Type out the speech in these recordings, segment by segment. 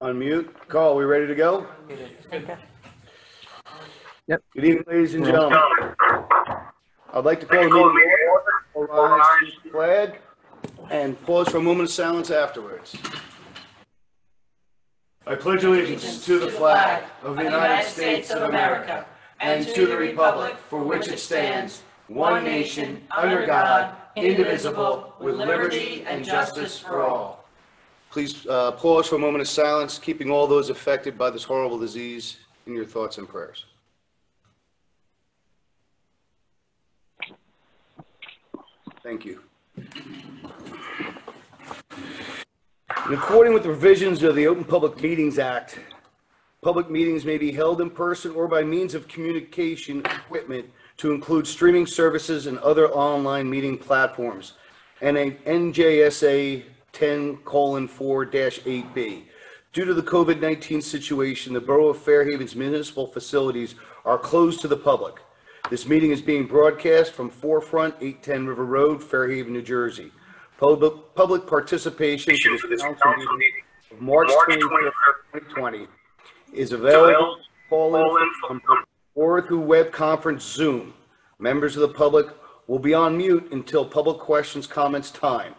Unmute. Carl, we ready to go? Okay. Good evening, ladies and gentlemen. I'd like to call the meeting to order. Rise to the flag and pause for a moment of silence afterwards. I pledge allegiance to the flag of the United States of America and to the republic for which it stands, one nation, under God, indivisible, with liberty and justice for all. Please pause for a moment of silence, keeping all those affected by this horrible disease in your thoughts and prayers. Thank you. In accordance with the provisions of the Open Public Meetings Act, public meetings may be held in person or by means of communication equipment to include streaming services and other online meeting platforms, and a NJSA 10:4-8B. Due to the COVID-19 situation, the Borough of Fairhaven's municipal facilities are closed to the public. This meeting is being broadcast from Forefront, 810 River Road, Fairhaven, New Jersey. Public participation for this council meeting of March 25th, 2020 is available to call in from or through web conference Zoom. Members of the public will be on mute until public questions comments time,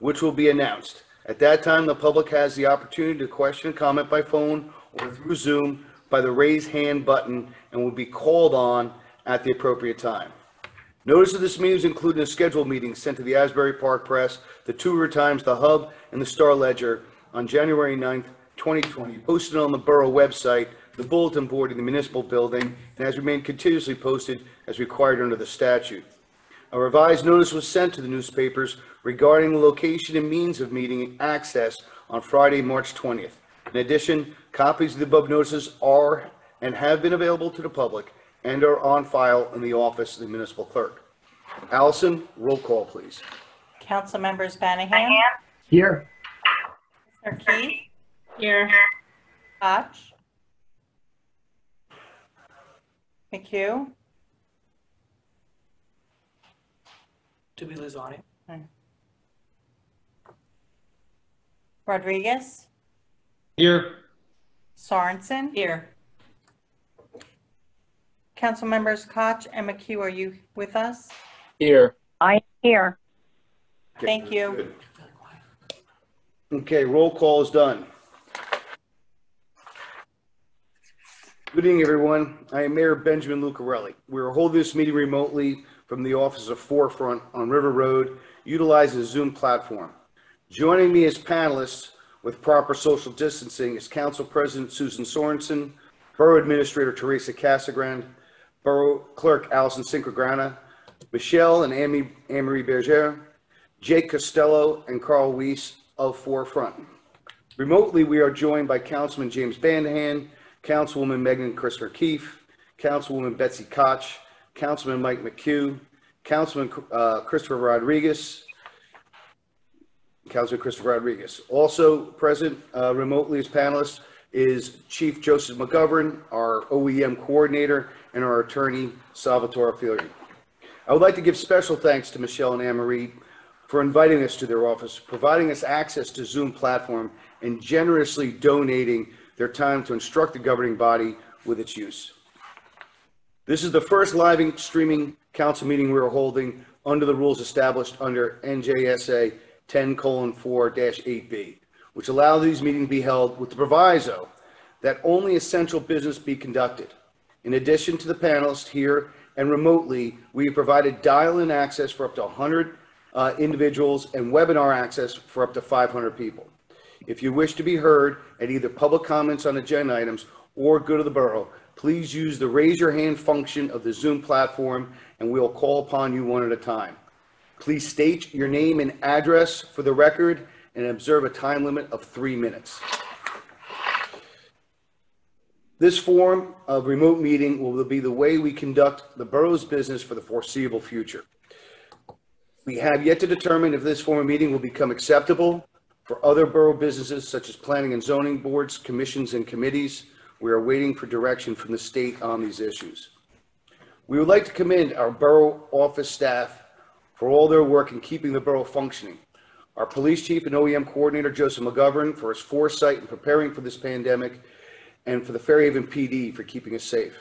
which will be announced. At that time, the public has the opportunity to question and comment by phone or through Zoom by the raise hand button and will be called on at the appropriate time. Notice of this meeting is included in a scheduled meeting sent to the Asbury Park Press, the Two River Times, the Hub, and the Star Ledger on January 9th, 2020, posted on the Borough website, the bulletin board in the municipal building, and has remained continuously posted as required under the statute. A revised notice was sent to the newspapers regarding the location and means of meeting access on Friday, March 20th. In addition, copies of the above notices are and have been available to the public and are on file in the office of the municipal clerk. Allison, roll call, please. Council members Banahan. Here. Mr. Keith. Here. Koch. McHugh. Tubby Lizani. Rodriguez. Here. Sorensen. Here. Council members Koch and McHugh, are you with us? Here. I am here. Thank you. Good. Okay, roll call is done. Good evening, everyone. I am Mayor Benjamin Lucarelli. We are holding this meeting remotely from the office of Forefront on River Road, utilizing the Zoom platform. Joining me as panelists with proper social distancing is Council President Susan Sorensen, Borough Administrator Teresa Casagrande, Borough Clerk Allison Sincograna, Michelle and Anne-Marie Berger, Jake Costello, and Carl Weiss of Forefront. Remotely, we are joined by Councilman James Banahan, Councilwoman Megan Christopher Keefe, Councilwoman Betsy Koch, Councilman Mike McHugh, Councilman Christopher Rodriguez. Also present remotely as panelists is Chief Joseph McGovern, our OEM coordinator, and our attorney, Salvatore Fiori. I would like to give special thanks to Michelle and Anne-Marie for inviting us to their office, providing us access to Zoom platform, and generously donating their time to instruct the governing body with its use. This is the first live streaming council meeting we are holding under the rules established under NJSA 10:4-8B, which allow these meetings to be held with the proviso that only essential business be conducted. In addition to the panelists here and remotely, we have provided dial-in access for up to 100 individuals and webinar access for up to 500 people. If you wish to be heard at either public comments on agenda items or go to the borough, please use the raise your hand function of the Zoom platform and we'll call upon you one at a time. Please state your name and address for the record and observe a time limit of 3 minutes. This form of remote meeting will be the way we conduct the borough's business for the foreseeable future. We have yet to determine if this form of meeting will become acceptable for other borough businesses such as planning and zoning boards, commissions, and committees. We are waiting for direction from the state on these issues. We would like to commend our borough office staff for all their work in keeping the borough functioning. our police chief and OEM coordinator, Joseph McGovern, for his foresight in preparing for this pandemic, and for the Fairhaven PD for keeping us safe.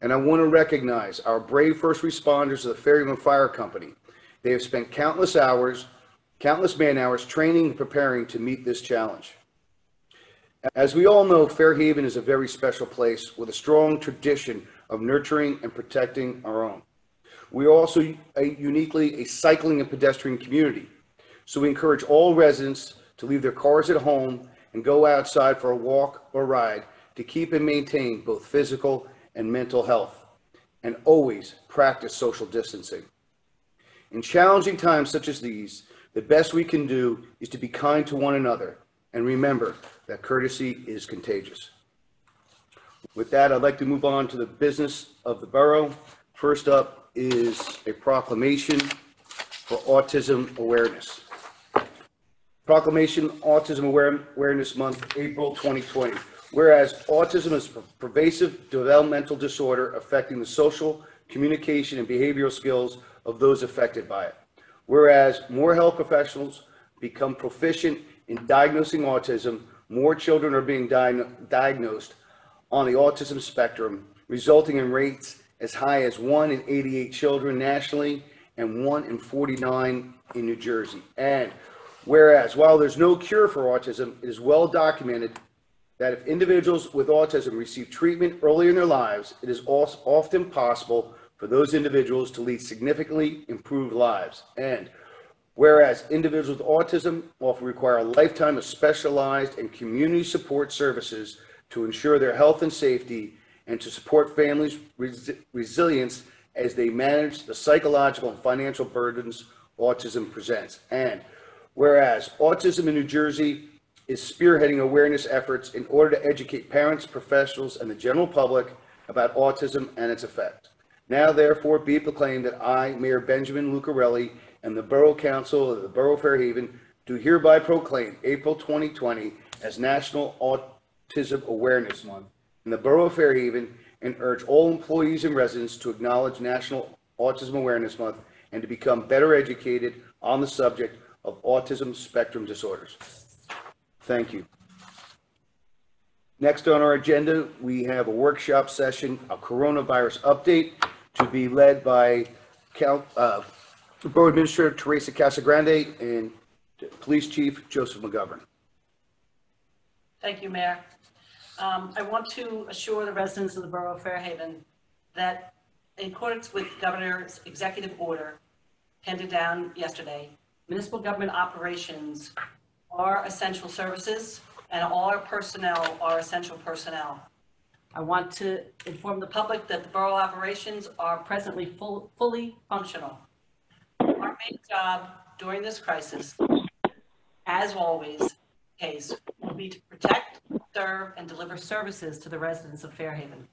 And I want to recognize our brave first responders of the Fairhaven Fire Company. They have spent countless man hours training and preparing to meet this challenge. As we all know, Fairhaven is a very special place with a strong tradition of nurturing and protecting our own. We are also uniquely a cycling and pedestrian community. So we encourage all residents to leave their cars at home and go outside for a walk or ride to keep and maintain both physical and mental health, and always practice social distancing. In challenging times such as these, the best we can do is to be kind to one another and remember that courtesy is contagious. With that, I'd like to move on to the business of the borough. First up is a proclamation for autism awareness. Proclamation Autism Awareness Month, April 2020. Whereas autism is a pervasive developmental disorder affecting the social, communication, and behavioral skills of those affected by it. Whereas more health professionals become proficient in diagnosing autism, more children are being diagnosed on the autism spectrum, resulting in rates as high as 1 in 88 children nationally and 1 in 49 in New Jersey. And whereas while there's no cure for autism, it is well documented that if individuals with autism receive treatment early in their lives, it is often possible for those individuals to lead significantly improved lives. And whereas individuals with autism often require a lifetime of specialized and community support services to ensure their health and safety and to support families' resilience as they manage the psychological and financial burdens autism presents. And whereas autism in New Jersey is spearheading awareness efforts in order to educate parents, professionals, and the general public about autism and its effect. Now, therefore, be it proclaimed that I, Mayor Benjamin Lucarelli, and the Borough Council of the Borough of Fairhaven do hereby proclaim April 2020 as National Autism Awareness Month in the Borough of Fairhaven, and urge all employees and residents to acknowledge National Autism Awareness Month and to become better educated on the subject of autism spectrum disorders. Thank you. Next on our agenda, we have a workshop session, a coronavirus update, to be led by Borough Administrator Teresa Casagrande and Police Chief Joseph McGovern. Thank you, Mayor. I want to assure the residents of the Borough of Fairhaven that in accordance with Governor's executive order handed down yesterday, municipal government operations are essential services and all our personnel are essential personnel. I want to inform the public that the borough operations are presently fully functional. Our main job during this crisis, as always the case, will be to protect, serve, and deliver services to the residents of Fairhaven.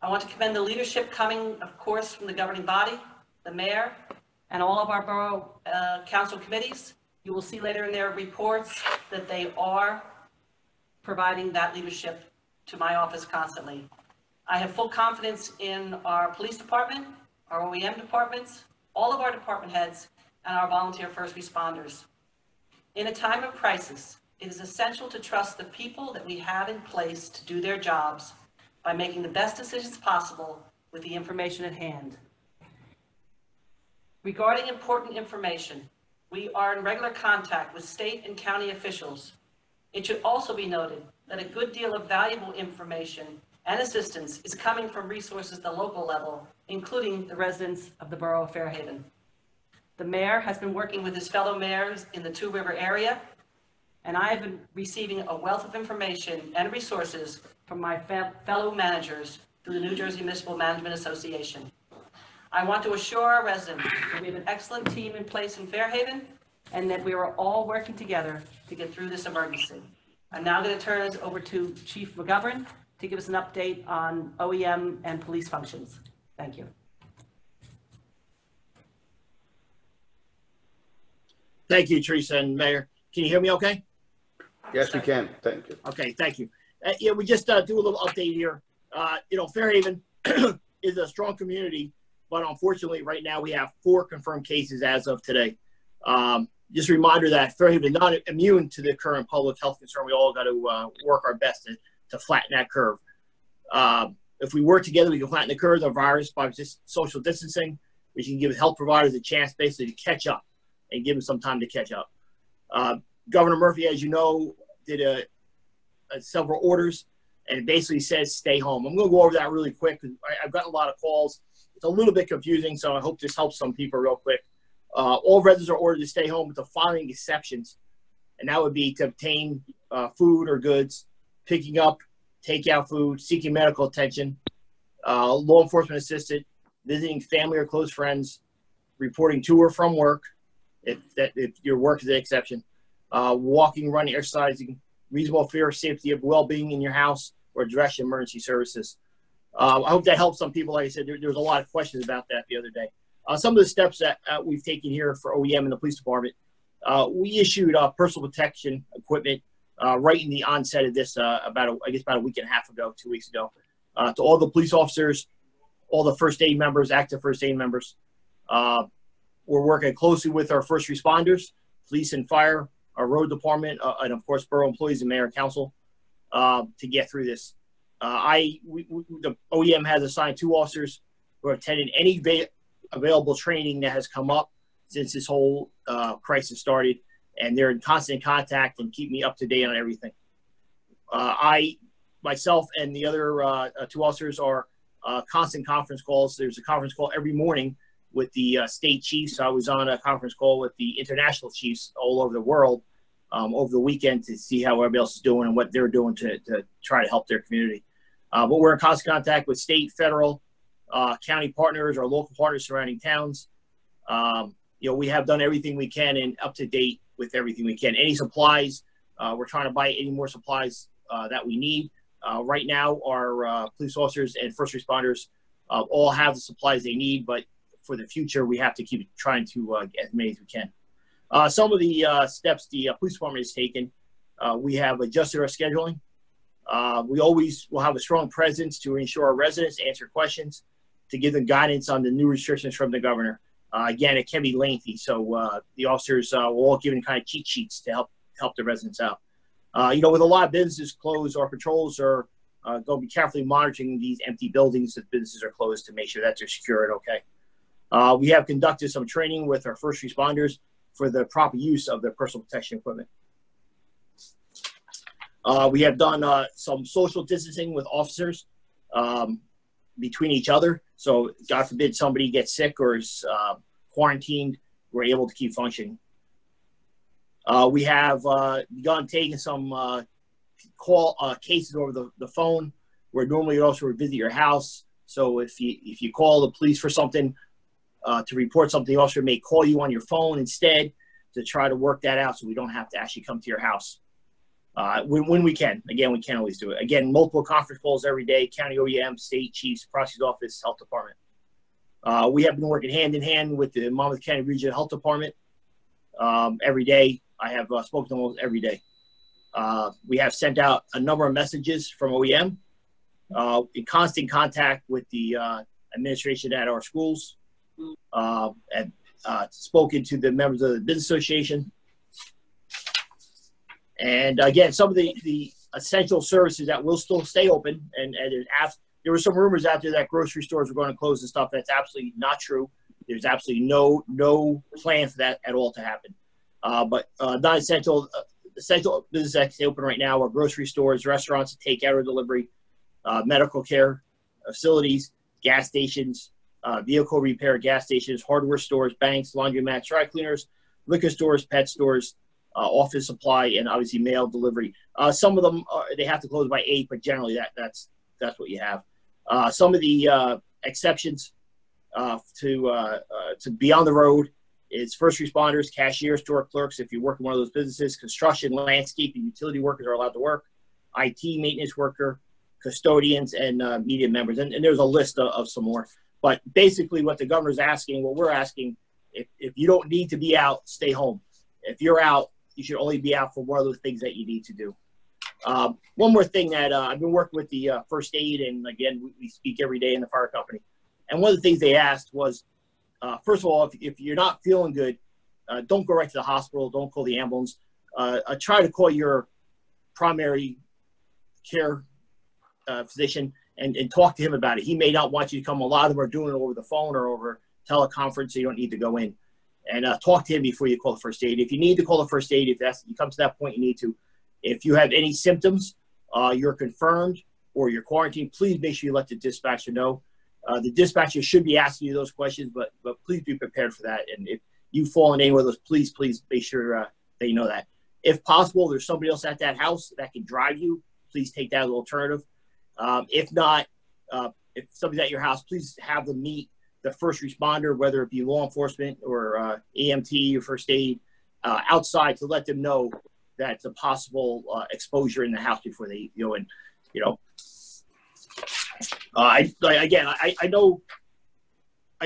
I want to commend the leadership coming, of course, from the governing body, the mayor, and all of our borough council committees. You will see later in their reports that they are providing that leadership to my office constantly. I have full confidence in our police department, our OEM departments, all of our department heads, and our volunteer first responders. In a time of crisis, it is essential to trust the people that we have in place to do their jobs by making the best decisions possible with the information at hand. Regarding important information, we are in regular contact with state and county officials. It should also be noted that a good deal of valuable information and assistance is coming from resources at the local level, including the residents of the Borough of Fairhaven. The mayor has been working with his fellow mayors in the Two River area, and I have been receiving a wealth of information and resources from my fellow managers through the New Jersey Municipal Management Association. I want to assure our residents that we have an excellent team in place in Fairhaven and that we are all working together to get through this emergency. I'm now going to turn it over to Chief McGovern to give us an update on OEM and police functions. Thank you. Thank you, Teresa and Mayor. Can you hear me okay? Yes, we can. Thank you. Okay, thank you. Yeah, we just do a little update here. Fairhaven is a strong community, but unfortunately right now we have 4 confirmed cases as of today. just a reminder that Fairhaven is not immune to the current public health concern. We all got to work our best to flatten that curve. If we work together, we can flatten the curve of the virus by just social distancing. We can give health providers a chance basically to catch up and give them some time to catch up. Governor Murphy, as you know, did several orders and it basically says stay home. I'm going to go over that really quick because I've gotten a lot of calls. It's a little bit confusing, so I hope this helps some people real quick. All residents are ordered to stay home with the following exceptions, and that would be to obtain food or goods, picking up, takeout food, seeking medical attention, law enforcement assistant, visiting family or close friends, reporting to or from work, if your work is an exception, walking, running, exercising, reasonable fear of safety of well-being in your house, or direct emergency services. I hope that helps some people. Like I said, there was a lot of questions about that the other day. Some of the steps that we've taken here for OEM and the police department, we issued personal protection equipment right in the onset of this about a week and a half ago, 2 weeks ago, to all the police officers, all the first aid members, active first aid members. We're working closely with our first responders, police and fire, our road department, and of course, borough employees and mayor and council to get through this. The OEM has assigned 2 officers who have attended any available training that has come up since this whole crisis started, and they're in constant contact and keep me up to date on everything. Myself and the other 2 officers are constant conference calls. There's a conference call every morning with the state chiefs. I was on a conference call with the international chiefs all over the world over the weekend to see how everybody else is doing and what they're doing to try to help their community. But we're in constant contact with state, federal, county partners, our local partners surrounding towns. We have done everything we can and up to date with everything we can. Any supplies, we're trying to buy any more supplies that we need. Right now, our police officers and first responders all have the supplies they need, but for the future, we have to keep trying to get as many as we can. Some of the steps the police department has taken, we have adjusted our scheduling. We always will have a strong presence to ensure our residents answer questions, to give them guidance on the new restrictions from the governor. Again, it can be lengthy, so the officers will all given kind of cheat sheets to help the residents out. With a lot of businesses closed, our patrols are going to be carefully monitoring these empty buildings if businesses are closed to make sure that they're secure and okay. We have conducted some training with our first responders for the proper use of their personal protection equipment. We have done some social distancing with officers between each other. So God forbid somebody gets sick or is quarantined, we're able to keep functioning. We have begun taking some cases over the phone, where normally you also would visit your house. So if you call the police for something, to report something, the officer may call you on your phone instead to try to work that out so we don't have to actually come to your house. When we can. Again, we can't always do it. Again, multiple conference calls every day, county OEM, state chiefs, prosecutor's office, health department. We have been working hand in hand with the Monmouth County Regional Health Department every day. I have spoken to them almost every day. We have sent out a number of messages from OEM, in constant contact with the administration at our schools, and spoken to the members of the Business Association. And again, some of the essential services that will still stay open, and there were some rumors out there that grocery stores were going to close and stuff. That's absolutely not true. There's absolutely no plan for that at all to happen. But non-essential, essential businesses that stay open right now are grocery stores, restaurants, takeout or delivery, medical care facilities, gas stations, vehicle repair gas stations, hardware stores, banks, laundromats, dry cleaners, liquor stores, pet stores, office supply, and obviously mail delivery. Some of them they have to close by 8, but generally that's what you have. Some of the exceptions to be on the road is first responders, cashiers, store clerks. If you work in one of those businesses, construction, landscaping, utility workers are allowed to work. IT maintenance worker, custodians, and media members. And there's a list of some more. But basically, what the governor's asking, what we're asking, if you don't need to be out, stay home. If you're out, you should only be out for one of those things that you need to do. One more thing that I've been working with the first aid, and again, we speak every day in the fire company. And one of the things they asked was, first of all, if you're not feeling good, don't go right to the hospital. Don't call the ambulance. Try to call your primary care physician and talk to him about it. He may not want you to come. A lot of them are doing it over the phone or over teleconference, so you don't need to go in. And talk to him before you call the first aid. If you need to call the first aid, if you come to that point, you need to. If you have any symptoms, you're confirmed or you're quarantined, please make sure you let the dispatcher know. The dispatcher should be asking you those questions, but please be prepared for that. And if you fall in any one of those, please make sure that you know that. If possible, there's somebody else at that house that can drive you. Please take that as an alternative. If not, if somebody's at your house, please have them meet the first responder, whether it be law enforcement or EMT or first aid, outside to let them know that it's a possible exposure in the house before they go in. You know, I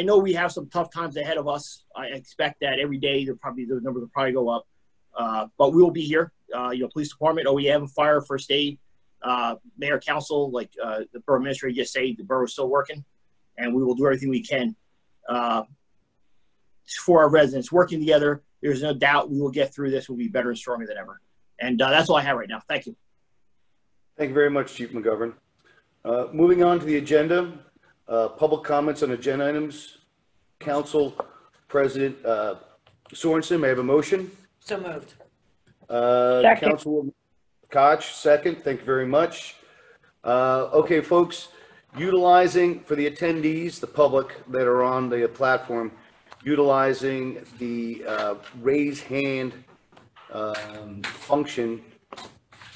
know we have some tough times ahead of us. I expect that every day the numbers will probably go up, but we will be here. Police department, OEM, fire, first aid, mayor, council, like the borough administrator just said, the borough is still working, and we will do everything we can for our residents. Working together, there's no doubt we will get through this. We'll be better and stronger than ever. And that's all I have right now. Thank you. Thank you very much, Chief McGovern. Moving on to the agenda, public comments on agenda items. Council President Sorensen, may I have a motion? So moved. Second. Councilwoman Koch, second. Thank you very much. Okay, folks, utilizing for the attendees, the public that are on the platform, utilizing the raise hand function,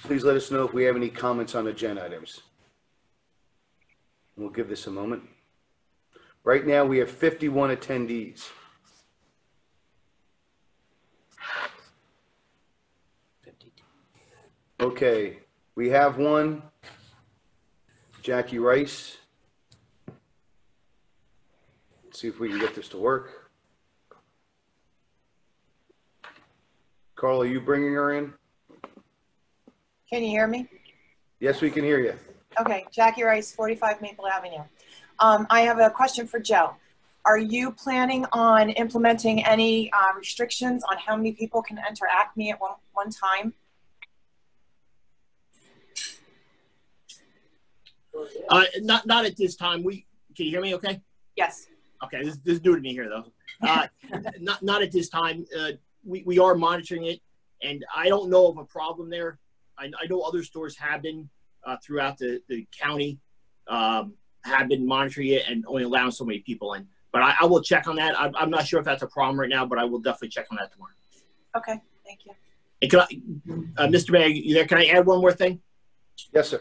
please let us know if we have any comments on agenda items. We'll give this a moment. Right now, we have 51 attendees. Okay, we have one. Jackie Rice. Let's see if we can get this to work. Carl, are you bringing her in? Can you hear me? Yes, we can hear you. Okay, Jackie Rice, 45 Maple Avenue. I have a question for Joe. Are you planning on implementing any restrictions on how many people can enter Acme at one time? Not at this time. Can you hear me okay? Yes. Okay, this is new to me here though. Not at this time. We are monitoring it, and I don't know of a problem there. I know other stores have been throughout the county, have been monitoring it and only allowing so many people in. But I will check on that. I'm not sure if that's a problem right now, but I will definitely check on that tomorrow. Okay, thank you. And can Mr. Mayor, you there? Can I add one more thing? Yes, sir.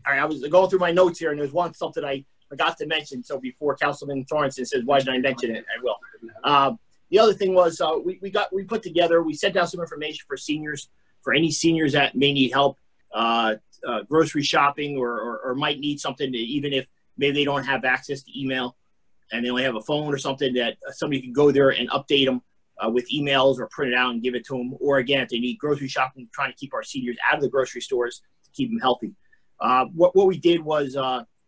All right, I was going through my notes here, and there's something I forgot to mention. So before Councilman Sorensen says, "Why did I mention it?" I will. The other thing was we put together. We sent out some information for seniors, for any seniors that may need help, grocery shopping or might need something, even if maybe they don't have access to email and they only have a phone or something, that somebody can go there and update them with emails or print it out and give it to them. Or again, if they need grocery shopping, trying to keep our seniors out of the grocery stores to keep them healthy. What we did was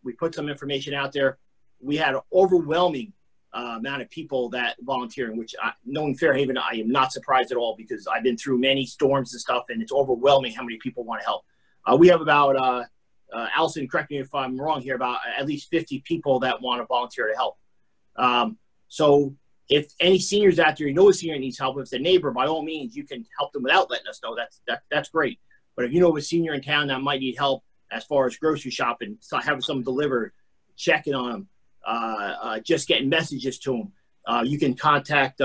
we put some information out there. We had an overwhelming amount of people that volunteering, which knowing Fairhaven, I am not surprised at all, because I've been through many storms and stuff, and it's overwhelming how many people want to help. We have about, Allison, correct me if I'm wrong here, about at least 50 people that want to volunteer to help. So if any seniors out there, you know a senior needs help, if it's a neighbor, by all means, you can help them without letting us know. That's great. But if you know of a senior in town that might need help as far as grocery shopping, having something delivered, checking on them, just getting messages to them, you can contact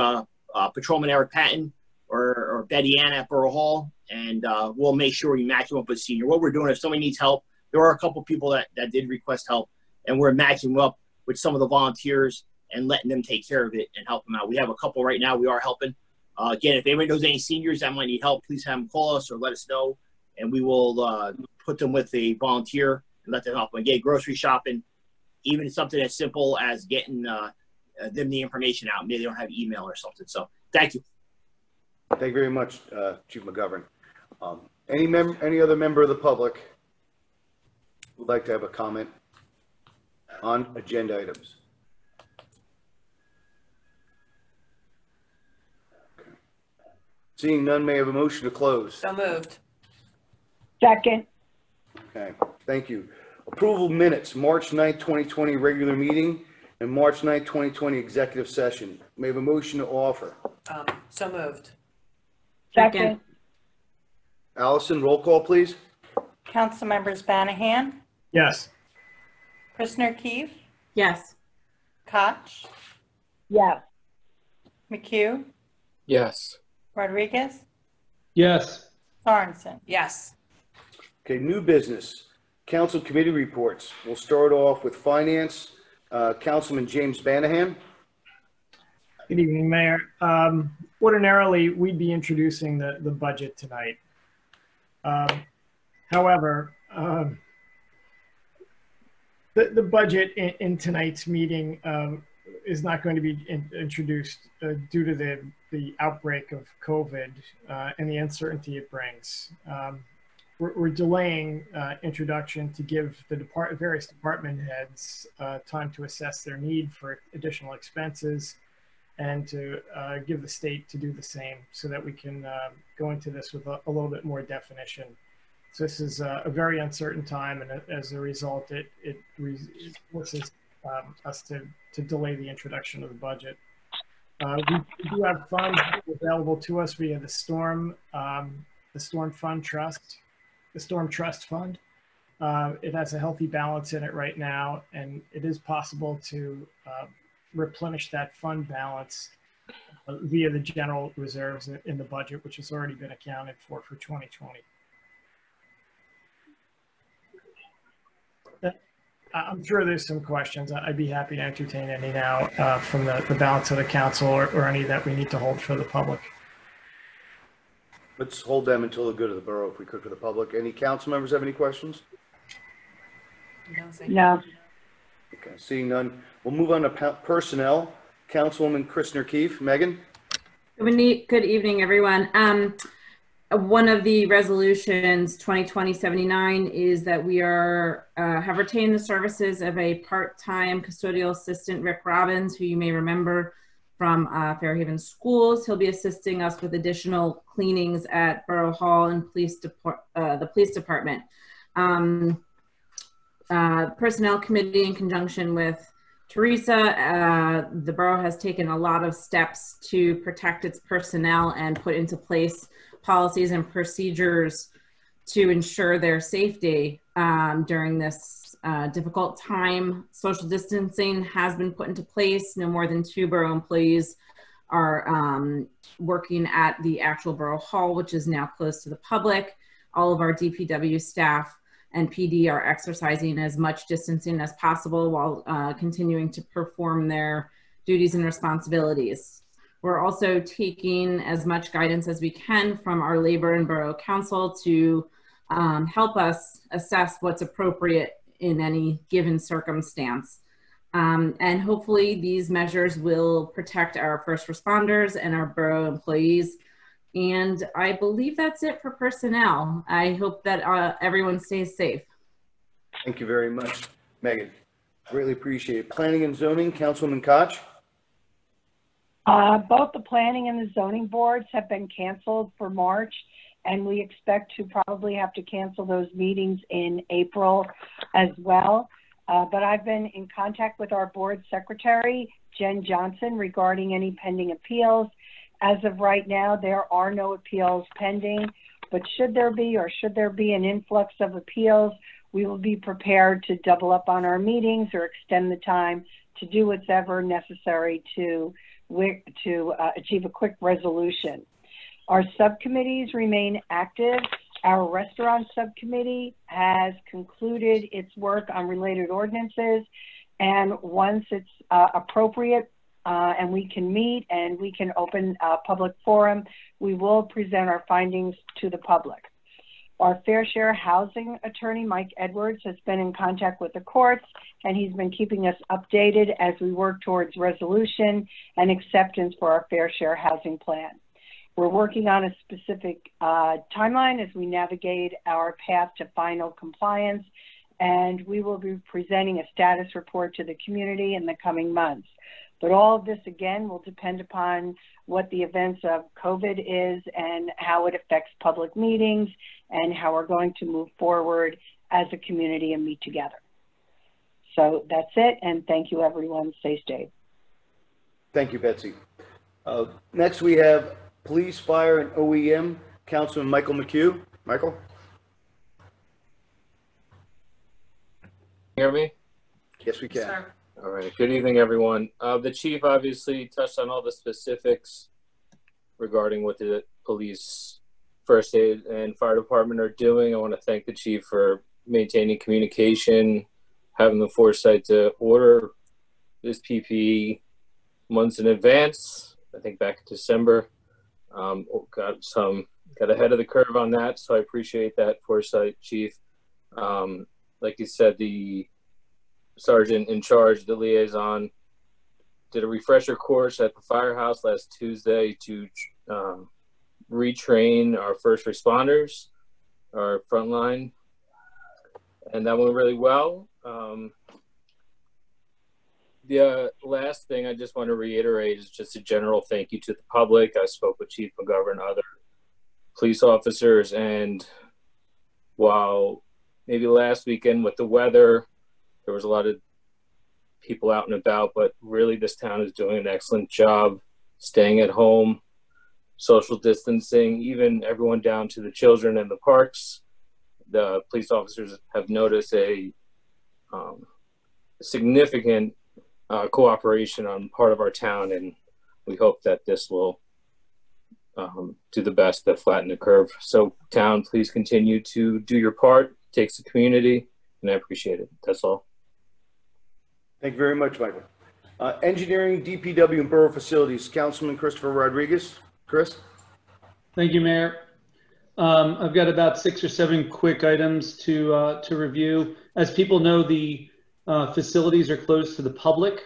Patrolman Eric Patton or Betty Ann at Borough Hall, and we'll make sure we match them up with a senior. What we're doing, if somebody needs help, there are a couple people that did request help, and we're matching them up with some of the volunteers and letting them take care of it and help them out. We have a couple right now we are helping. Again, if anybody knows any seniors that might need help, please have them call us or let us know, and we will put them with a volunteer and let them help them. Again, grocery shopping, even something as simple as getting them the information out. Maybe they don't have email or something. So thank you. Thank you very much, Chief McGovern. Any other member of the public would like to have a comment on agenda items? Okay. Seeing none, may I have a motion to close? So moved. Second. Okay, thank you. Approval minutes, March 9th, 2020 regular meeting and March 9th, 2020 executive session. May I have a motion to offer? So moved. Second. Allison, roll call, please. Councilmembers Banahan, Yes. Christner Keefe, Yes. Koch, Yes. McHugh, Yes. Rodriguez, Yes. Sorensen. Yes. Okay, new business, council committee reports. We'll start off with finance. Councilman James Banahan. Good evening, Mayor. Ordinarily, we'd be introducing the budget tonight. However, the budget in tonight's meeting is not going to be introduced due to the outbreak of COVID and the uncertainty it brings. We're delaying introduction to give the various department heads time to assess their need for additional expenses and to give the state to do the same so that we can go into this with a little bit more definition. So this is a very uncertain time, and as a result, it forces us to delay the introduction of the budget. We do have funds available to us via the Storm Trust Fund. It has a healthy balance in it right now, and it is possible to replenish that fund balance via the general reserves in the budget, which has already been accounted for 2020. I'm sure there's some questions. I'd be happy to entertain any now from the balance of the council or any that we need to hold for the public. Let's hold them until the good of the borough, if we could, for the public. Any council members have any questions? No. Okay, seeing none, we'll move on to personnel. Councilwoman Christner Keefe. Megan? Good evening, everyone. One of the resolutions, 2020-79, is that we have retained the services of a part-time custodial assistant, Rick Robbins, who you may remember from Fairhaven Schools. He'll be assisting us with additional cleanings at Borough Hall and the police department. Personnel committee, in conjunction with Teresa, the borough has taken a lot of steps to protect its personnel and put into place policies and procedures to ensure their safety during this difficult time. Social distancing has been put into place. No more than 2 borough employees are working at the actual Borough Hall, which is now closed to the public. All of our DPW staff and PD are exercising as much distancing as possible while continuing to perform their duties and responsibilities. We're also taking as much guidance as we can from our Labor and Borough Council to help us assess what's appropriate in any given circumstance. And hopefully these measures will protect our first responders and our borough employees. And I believe that's it for personnel. I hope that everyone stays safe. Thank you very much, Megan. Greatly appreciate it. Planning and zoning, Councilwoman Koch. Both the planning and the zoning boards have been canceled for March, and we expect to probably have to cancel those meetings in April as well. But I've been in contact with our board secretary, Jen Johnson, regarding any pending appeals. As of right now, there are no appeals pending, but should there be an influx of appeals, we will be prepared to double up on our meetings or extend the time to do whatever necessary to achieve a quick resolution. Our subcommittees remain active. Our restaurant subcommittee has concluded its work on related ordinances, and once it's appropriate and we can meet and we can open a public forum, we will present our findings to the public. Our Fair Share housing attorney, Mike Edwards, has been in contact with the courts, and he's been keeping us updated as we work towards resolution and acceptance for our Fair Share housing plan. We're working on a specific timeline as we navigate our path to final compliance, and we will be presenting a status report to the community in the coming months. But all of this, again, will depend upon what the events of COVID is and how it affects public meetings and how we're going to move forward as a community and meet together. So that's it, and thank you, everyone. Stay safe. Thank you, Betsy. Next, we have Police, Fire, and OEM, Councilman Michael McHugh. Michael? Hear me? Yes, we can. Sir. All right. Good evening, everyone. The chief obviously touched on all the specifics regarding what the police, first aid, and fire department are doing. I want to thank the chief for maintaining communication, having the foresight to order this PPE months in advance. I think back in December. Got ahead of the curve on that, so I appreciate that foresight, chief. Like you said, the sergeant in charge, the liaison, did a refresher course at the firehouse last Tuesday to retrain our first responders, our frontline, and that went really well. The last thing I just want to reiterate is just a general thank you to the public. I spoke with Chief McGovern and other police officers, and while maybe last weekend with the weather, there was a lot of people out and about, but really this town is doing an excellent job staying at home, social distancing, even everyone down to the children in the parks. The police officers have noticed a significant cooperation on part of our town, and we hope that this will do the best to flatten the curve. So town, please continue to do your part. It takes the community, and I appreciate it. That's all. Thank you very much, Michael. Engineering, DPW, and Borough Facilities, Councilman Christopher Rodriguez. Chris? Thank you, Mayor. I've got about 6 or 7 quick items to review. As people know, the facilities are closed to the public,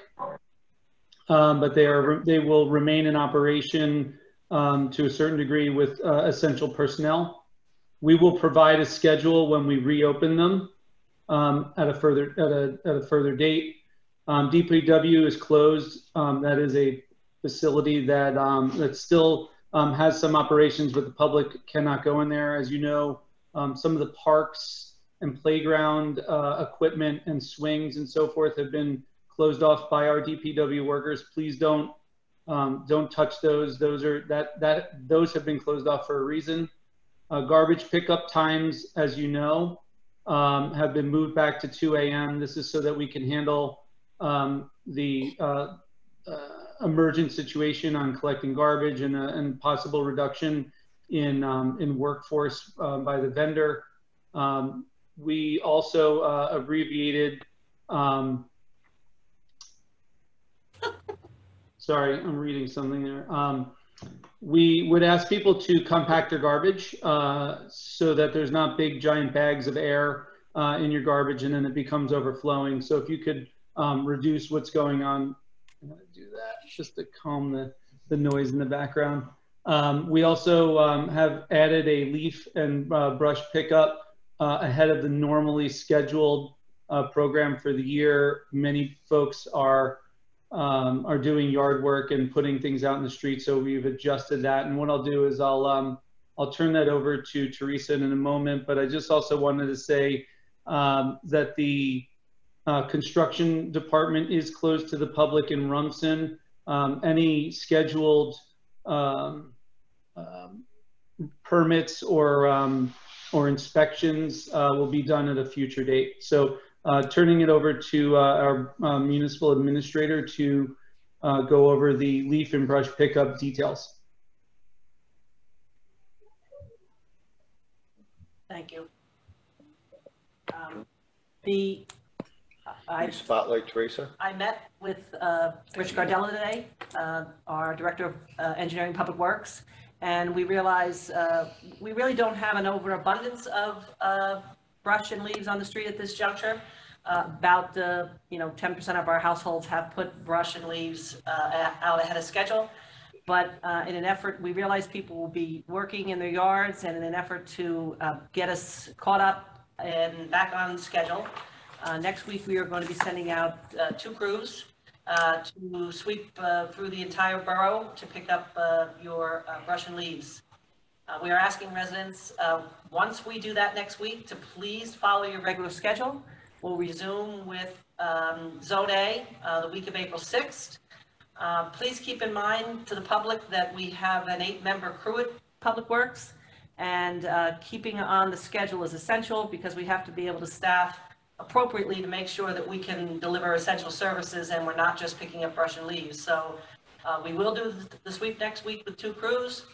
but they will remain in operation to a certain degree with essential personnel. We will provide a schedule when we reopen them at a further date. DPW is closed. That is a facility that that still has some operations, but the public cannot go in there. As you know, some of the parks and playground equipment and swings and so forth have been closed off by our DPW workers. Please don't touch those. Those have been closed off for a reason. Garbage pickup times, as you know, have been moved back to 2 a.m. This is so that we can handle the emergent situation on collecting garbage and possible reduction in workforce by the vendor. We also abbreviated, sorry, I'm reading something there. We would ask people to compact their garbage so that there's not big giant bags of air in your garbage and then it becomes overflowing. So if you could reduce what's going on, I'm going to do that just to calm the noise in the background. We also have added a leaf and brush pickup ahead of the normally scheduled program for the year. Many folks are doing yard work and putting things out in the street, so we've adjusted that. And what I'll do is I'll turn that over to Teresa in a moment. But I just also wanted to say that the construction department is closed to the public in Rumson. Any scheduled permits or inspections will be done at a future date. So turning it over to our municipal administrator to go over the leaf and brush pickup details. Thank you. Spotlight Teresa. I met with Rich Gardella today, our Director of Engineering Public Works, and we realized we really don't have an overabundance of brush and leaves on the street at this juncture. About 10% of our households have put brush and leaves out ahead of schedule. But in an effort, we realize people will be working in their yards, and in an effort to get us caught up and back on schedule, next week we are going to be sending out 2 crews to sweep through the entire borough to pick up your brush and leaves. We are asking residents, once we do that next week, to please follow your regular schedule. We'll resume with Zone A the week of April 6th. Please keep in mind to the public that we have an 8-member crew at Public Works, and keeping on the schedule is essential because we have to be able to staff appropriately to make sure that we can deliver essential services and we're not just picking up brush and leaves. So we will do the sweep next week with 2 crews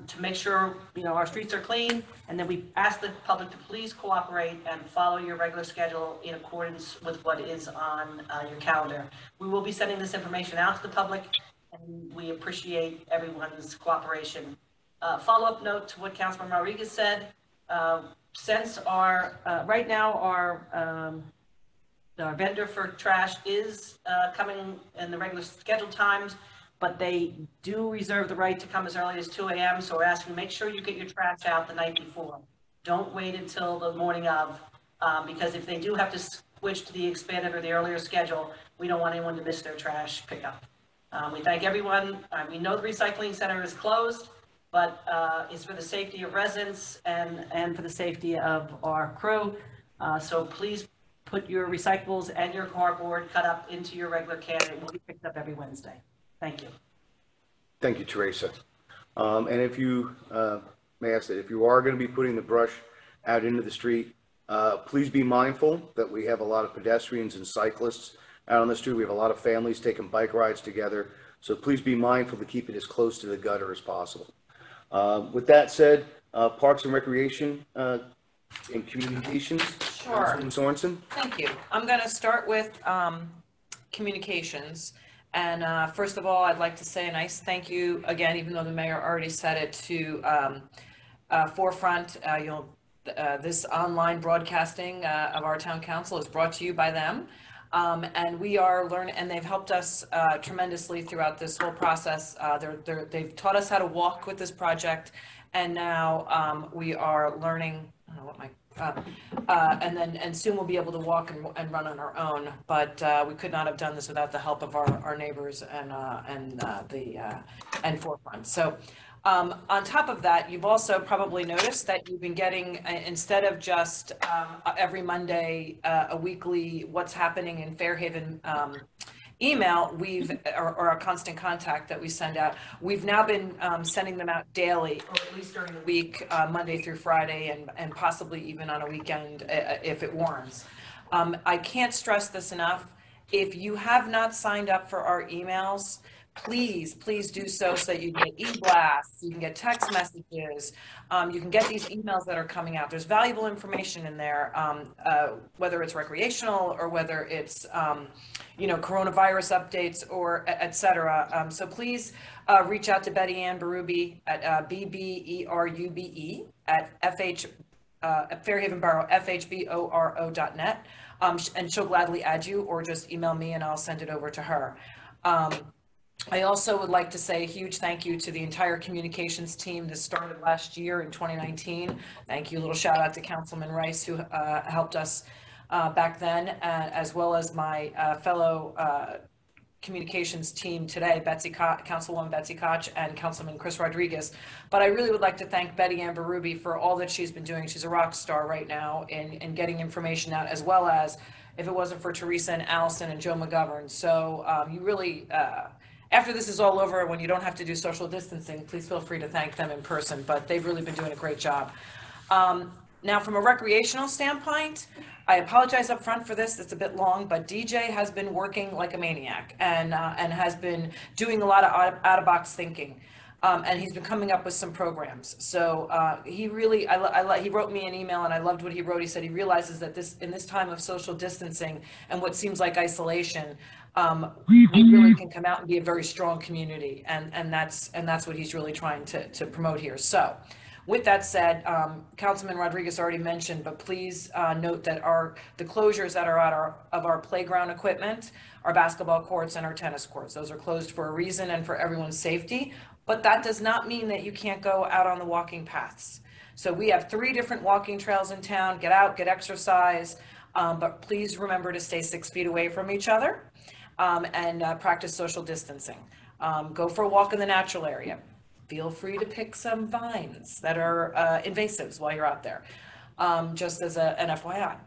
to make sure, you know, our streets are clean, and then we ask the public to please cooperate and follow your regular schedule in accordance with what is on your calendar. We will be sending this information out to the public, and we appreciate everyone's cooperation. Follow-up note to what Councilman Rodriguez said. Since our, right now, our vendor for trash is coming in the regular scheduled times, but they do reserve the right to come as early as 2 a.m. So we're asking, make sure you get your trash out the night before. Don't wait until the morning of, because if they do have to switch to the expanded or the earlier schedule, we don't want anyone to miss their trash pickup. We thank everyone. We know the recycling center is closed, but it's for the safety of residents and for the safety of our crew. So please put your recyclables and your cardboard cut up into your regular can. It will be picked up every Wednesday. Thank you. Thank you, Teresa. And if you, may I ask that if you are going to be putting the brush out into the street, please be mindful that we have a lot of pedestrians and cyclists out on the street. We have a lot of families taking bike rides together. So please be mindful to keep it as close to the gutter as possible. With that said, Parks and Recreation and Communications. Sure. Councilwoman Sorensen. Thank you. I'm going to start with communications. And first of all, I'd like to say a nice thank you again, even though the mayor already said it, to Forefront. This online broadcasting of our town council is brought to you by them. And we are learning, and they've helped us tremendously throughout this whole process. They've taught us how to walk with this project, and now we are learning. I don't know what my and soon we'll be able to walk and run on our own. But we could not have done this without the help of our neighbors and Forefront. So. On top of that, you've also probably noticed that you've been getting, instead of just every Monday, a weekly what's happening in Fairhaven email, or a constant contact that we send out, we've now been sending them out daily, or at least during the week, Monday through Friday, and possibly even on a weekend if it warrants. I can't stress this enough. If you have not signed up for our emails, please do so that you get e-blasts, you can get text messages, you can get these emails that are coming out. There's valuable information in there, whether it's recreational or whether it's, coronavirus updates or et cetera. So please reach out to Betty Ann Berube at BBERUBE at Fairhaven Borough, FHBORO.net, and she'll gladly add you, or just email me and I'll send it over to her. I also would like to say a huge thank you to the entire communications team. This started last year in 2019. Thank you. A little shout out to Councilman Rice, who helped us back then, as well as my fellow communications team today, Councilwoman Betsy Koch and Councilman Chris Rodriguez. But I really would like to thank Betty Ann Berube for all that she's been doing. She's a rock star right now in getting information out, as well as, if it wasn't for Teresa and Allison and Joe McGovern. So you really, after this is all over, when you don't have to do social distancing, please feel free to thank them in person, but they've really been doing a great job. Now, from a recreational standpoint, I apologize up front for this, it's a bit long, but DJ has been working like a maniac and has been doing a lot of out-of-box thinking. And he's been coming up with some programs. So he really, he wrote me an email, and I loved what he wrote. He said he realizes that in this time of social distancing and what seems like isolation, we really can come out and be a very strong community, and that's what he's really trying to promote here. So, with that said, Councilman Rodriguez already mentioned, but please note that the closures that are of our playground equipment, our basketball courts, and our tennis courts, those are closed for a reason and for everyone's safety. But that does not mean that you can't go out on the walking paths. So we have 3 different walking trails in town. Get out, get exercise, but please remember to stay 6 feet away from each other. and practice social distancing. Go for a walk in the natural area. Feel free to pick some vines that are invasives while you're out there, just as an FYI.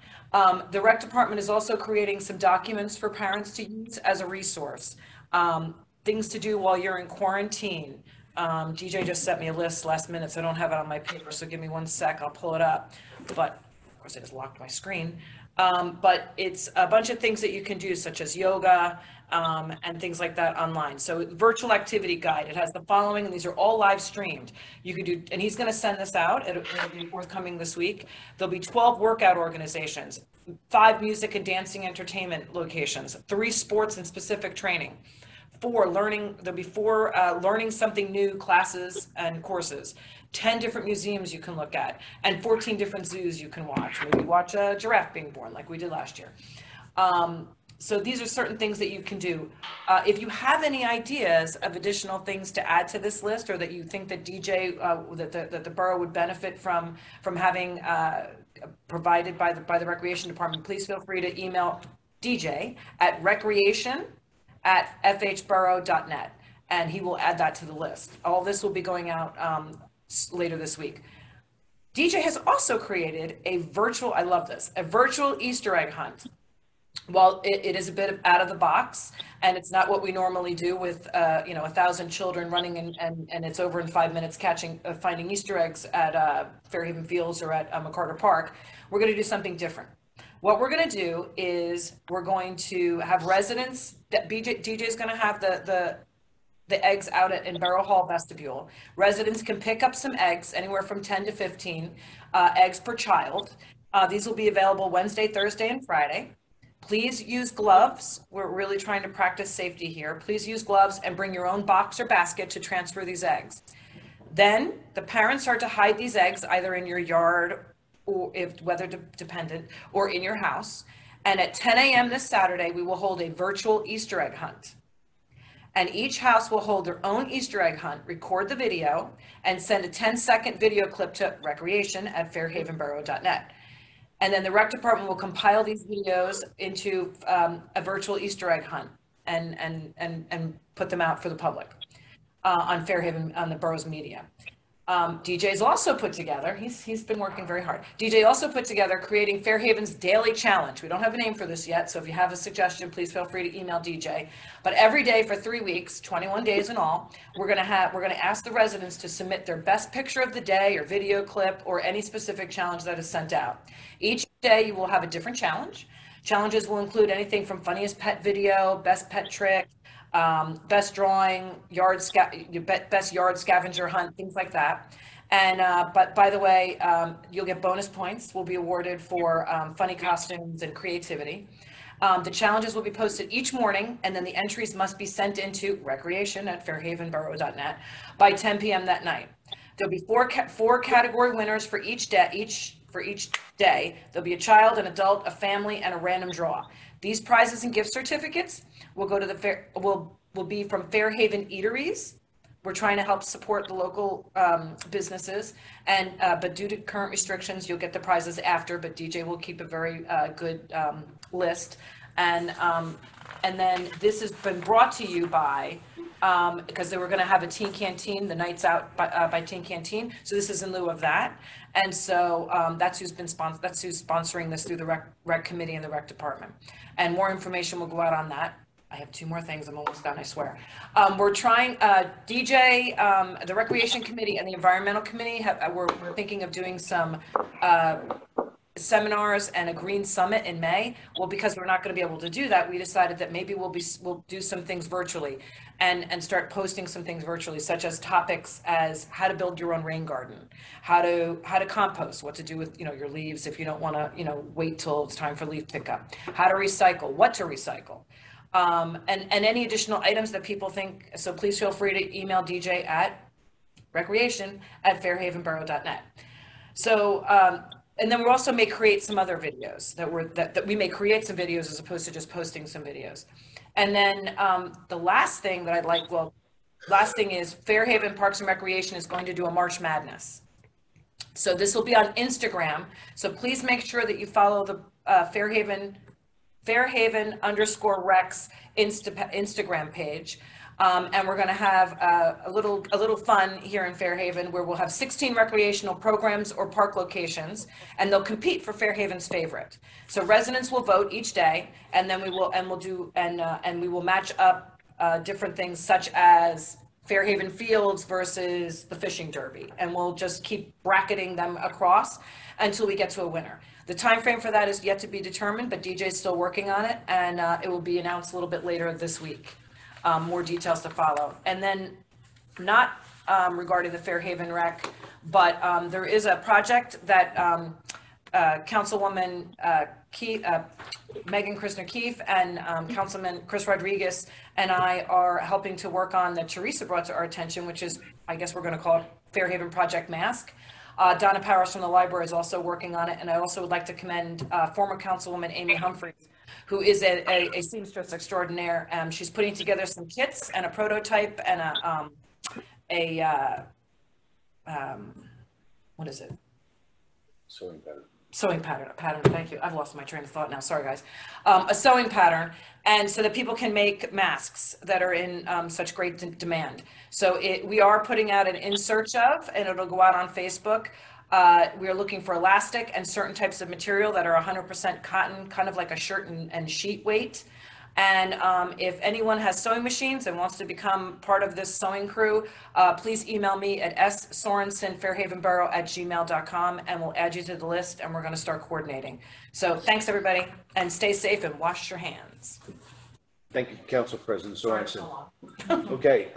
The rec department is also creating some documents for parents to use as a resource. Things to do while you're in quarantine. DJ just sent me a list last minute, so I don't have it on my paper, so give me 1 sec, I'll pull it up. But of course I just locked my screen. But it's a bunch of things that you can do, such as yoga and things like that online. So virtual activity guide, it has the following, and these are all live streamed. You could do, and he's gonna send this out, it'll be forthcoming this week. There'll be 12 workout organizations, 5 music and dancing entertainment locations, 3 sports and specific training, 4 learning, there'll be 4 learning something new classes and courses, 10 different museums you can look at, and 14 different zoos you can watch. Maybe watch a giraffe being born like we did last year. So these are certain things that you can do. If you have any ideas of additional things to add to this list, or that you think that DJ, that the borough would benefit from having provided by the Recreation Department, please feel free to email DJ at recreation@fhborough.net, and he will add that to the list. All this will be going out later this week. DJ has also created a virtual, I love this, a virtual Easter egg hunt. Well, it is a bit out of the box, and it's not what we normally do with 1,000 children running and it's over in 5 minutes finding Easter eggs at Fairhaven Fields or at McCarter Park. We're going to do something different. What we're going to do is we're going to have residents, that DJ is going to have the eggs out in Borough Hall vestibule. Residents can pick up some eggs, anywhere from 10 to 15 eggs per child. These will be available Wednesday, Thursday, and Friday. Please use gloves. We're really trying to practice safety here. Please use gloves and bring your own box or basket to transfer these eggs. Then the parents are to hide these eggs either in your yard, or if weather dependent, or in your house. And at 10 a.m. this Saturday, we will hold a virtual Easter egg hunt. And each house will hold their own Easter egg hunt, record the video, and send a 10-second video clip to recreation@fairhavenborough.net. And then the rec department will compile these videos into a virtual Easter egg hunt and put them out for the public on Fairhaven, on the borough's media. DJ's also put together, he's been working very hard. DJ also put together creating Fairhaven's Daily Challenge. We don't have a name for this yet, so if you have a suggestion, please feel free to email DJ. But every day for 3 weeks, 21 days in all, we're gonna ask the residents to submit their best picture of the day or video clip or any specific challenge that is sent out. Each day you will have a different challenge. Challenges will include anything from funniest pet video, best pet trick, best drawing, best yard scavenger hunt, things like that. And but by the way, you'll get bonus points will be awarded for funny costumes and creativity. The challenges will be posted each morning, and then the entries must be sent into recreation@fairhavenborough.net by 10 p.m. that night. There'll be four category winners for each day. There'll be a child, an adult, a family, and a random draw. These prizes and gift certificates will go to the will be from Fairhaven Eateries. We're trying to help support the local businesses, and but due to current restrictions, you'll get the prizes after. But DJ will keep a very good list, and then this has been brought to you by. Because they were going to have a teen canteen, the nights out by Teen Canteen. So this is in lieu of that, and so that's who's sponsoring this through the rec committee and the rec department. And more information will go out on that. I have 2 more things. I'm almost done, I swear. We're trying DJ, the recreation committee and the environmental committee. We're thinking of doing some seminars and a green summit in May. Well, because we're not going to be able to do that, we decided that maybe we'll do some things virtually and start posting some things virtually, such as topics as how to build your own rain garden, how to compost, what to do with your leaves if you don't want to wait till it's time for leaf pickup, how to recycle, what to recycle, and any additional items that people think. So please feel free to email DJ at recreation@fairhavenborough.net. So and then we also may create some other videos that we may create some videos as opposed to just posting some videos. And then the last thing that last thing is Fairhaven Parks and Recreation is going to do a March Madness. So this will be on Instagram. So please make sure that you follow the Fairhaven Fairhaven_Recs Instagram page. And we're going to have a little fun here in Fairhaven where we'll have 16 recreational programs or park locations, and they'll compete for Fairhaven's favorite. So residents will vote each day, and then we will match up different things such as Fairhaven Fields versus the Fishing Derby, and we'll just keep bracketing them across until we get to a winner. The time frame for that is yet to be determined, but DJ is still working on it, and it will be announced a little bit later this week. More details to follow. And then not regarding the Fairhaven Rec, but there is a project that Councilwoman Megan Christner-Keefe and Councilman Chris Rodriguez and I are helping to work on that Teresa brought to our attention, which is, I guess we're going to call it Fairhaven Project Mask. Donna Powers from the library is also working on it, and I also would like to commend former Councilwoman Amy Humphreys, who is a seamstress extraordinaire. She's putting together some kits and a prototype and what is it? Sewing pattern, thank you. I've lost my train of thought now, sorry guys. A sewing pattern, and so that people can make masks that are in such great demand. So we are putting out an in search of, and it'll go out on Facebook. We are looking for elastic and certain types of material that are 100% cotton, kind of like a shirt and sheet weight. And if anyone has sewing machines and wants to become part of this sewing crew, please email me at ssorensenfairhavenborough@gmail.com, and we'll add you to the list, and we're going to start coordinating. So thanks everybody, and stay safe and wash your hands. Thank you, Council President Sorensen. Okay,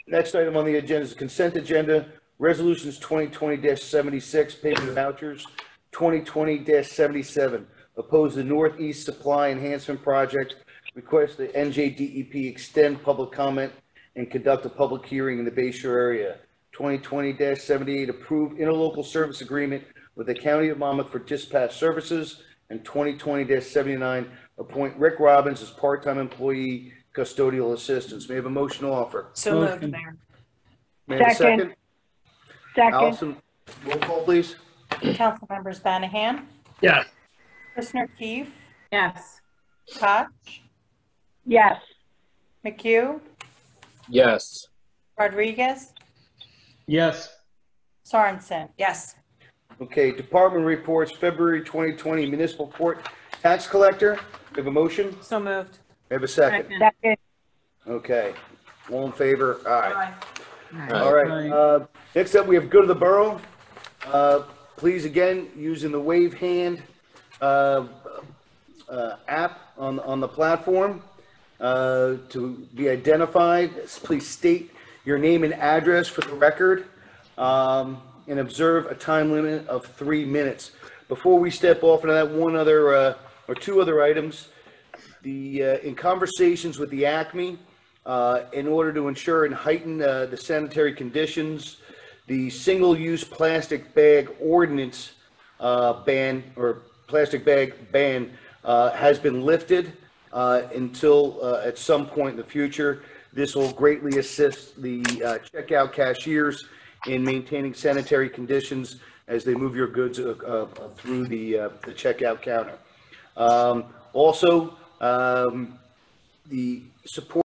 next item on the agenda is the consent agenda. Resolutions 2020-76, payment of vouchers, 2020-77. Oppose the Northeast Supply Enhancement Project, request the NJDEP extend public comment and conduct a public hearing in the Bay Shore area. 2020-78, approve interlocal service agreement with the County of Monmouth for dispatch services. And 2020-79, appoint Rick Robbins as part-time employee custodial assistance. May I have a motion to offer? So moved, Mayor. May I have a second? Second. Allison, roll call, please. Council members Banahan, Yes. Christner-Keefe, Yes. Koch, Yes. McHugh, Yes. Rodriguez, Yes. Sorensen. Yes. Okay, department reports, February 2020 municipal court tax collector. We have a motion? So moved. We have a second. Second. Okay, all in favor? Aye. Aye. All right, next up, we have go to the borough. Please, again, using the wave hand app on the platform to be identified. Please state your name and address for the record and observe a time limit of 3 minutes. Before we step off into that, one other or two other items. In conversations with the ACME, in order to ensure and heighten the sanitary conditions, the single-use plastic bag ordinance ban, or plastic bag ban, has been lifted until at some point in the future. This will greatly assist the checkout cashiers in maintaining sanitary conditions as they move your goods through the checkout counter. Also, the support